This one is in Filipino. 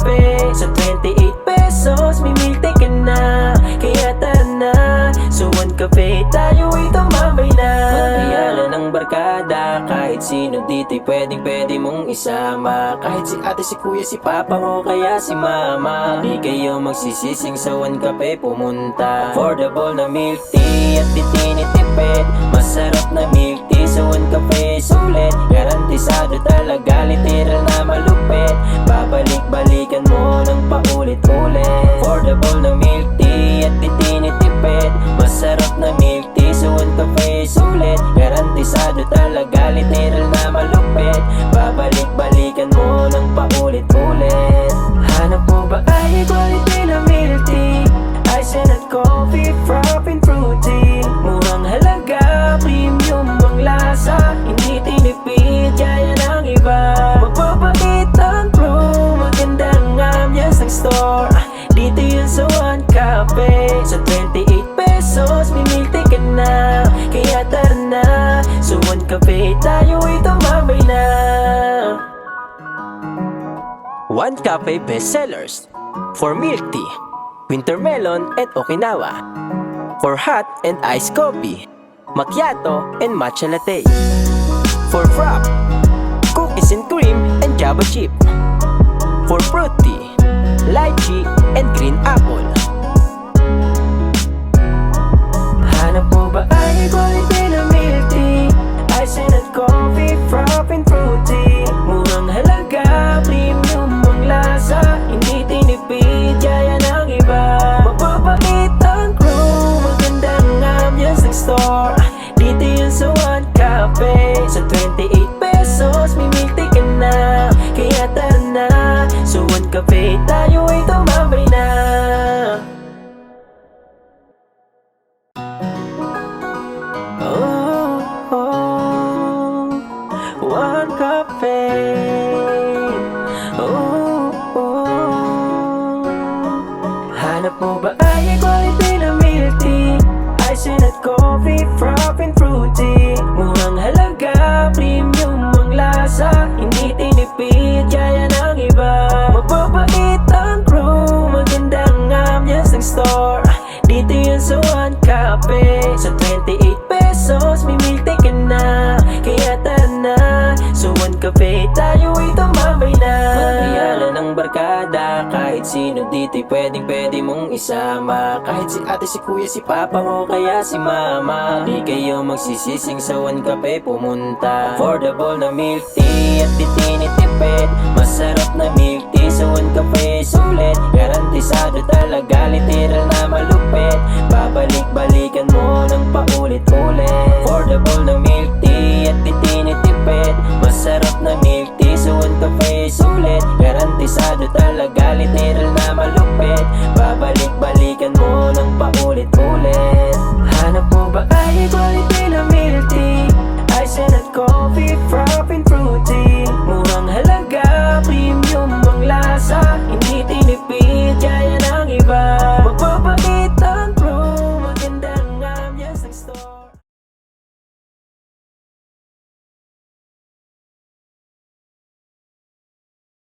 kape. Sa 28 pesos, may milk tea ka na. Kaya tara na, sa One Cafe tayo'y tumambay na. Magbiyalan ng barkada, kahit sino dito'y pwede mong isama. Kahit si ate, si kuya, si papa o kaya si mama, di kayo magsisising sa One Cafe pumunta. Affordable na milk tea at di tinitipid. Masarap na milk tea sa One Cafe, sulit. Garantisado talaga, literal na malupit. Babalik-balikan mo ng paulit-ulit. Affordable na milk tea at di tinitipid. Masarap na milk tea sa One Cafe, sulit. Garantisado talaga, literal na malupit. Babalik-balikan mo ng paulit-ulit. Hanap mo ba ay quality na milk tea? Ice and coffee, frap and fruity. Murang halaga, premium ang lasa. Hindi tinipid, kaya ng iba. Magpapakit ang crew, magandang ambience ng store. Dito yun sa One Cafe. Sa 28 pesos, may milk tea ka na. Kaya tara na, sa One Cafe tayo'y tumambay na. One Cafe bestsellers for milk tea, winter melon and Okinawa. For hot and iced coffee, macchiato and matcha latte. For frap, cookies and cream and java chip. For fruity, lychee and green apple. Hanap mo ba ay quality na milk tea? Ice and coffee, frap and fruity. Murang halaga, premium ang lasa. Hindi tinipid, kaya ng iba. Mapapakit ang crew, magandang ambience ng store. Dito yun sa One Cafe. Sa 28 pesos, may milk tea ka na. Kaya tara na, sa One Cafe tayo'y tumambay na. One Cafe. Hanap mo ba ay quality na milk tea? Ice and coffee, frap and fruity. Murang halaga, premium ang lasa. Hindi tinipid, kaya ng iba. Mapapait ang crew, magandang ambience ng store. Dito yun sa One Cafe. Sa 28 pesos, may milk tea ka na. Kaya tara na, sa One Cafe tayo'y tumambay na. Magbiyalan ng barkada, kahit sino dito'y pwede mong isama. Kahit si ate, si kuya, si papa o kaya si mama, di kayo magsisising sa One Cafe pumunta. Affordable na milk tea at di tinitipid. Masarap na milk tea sa One Cafe, sulit. Garantisado talaga, literal na malupit. Babalik-balik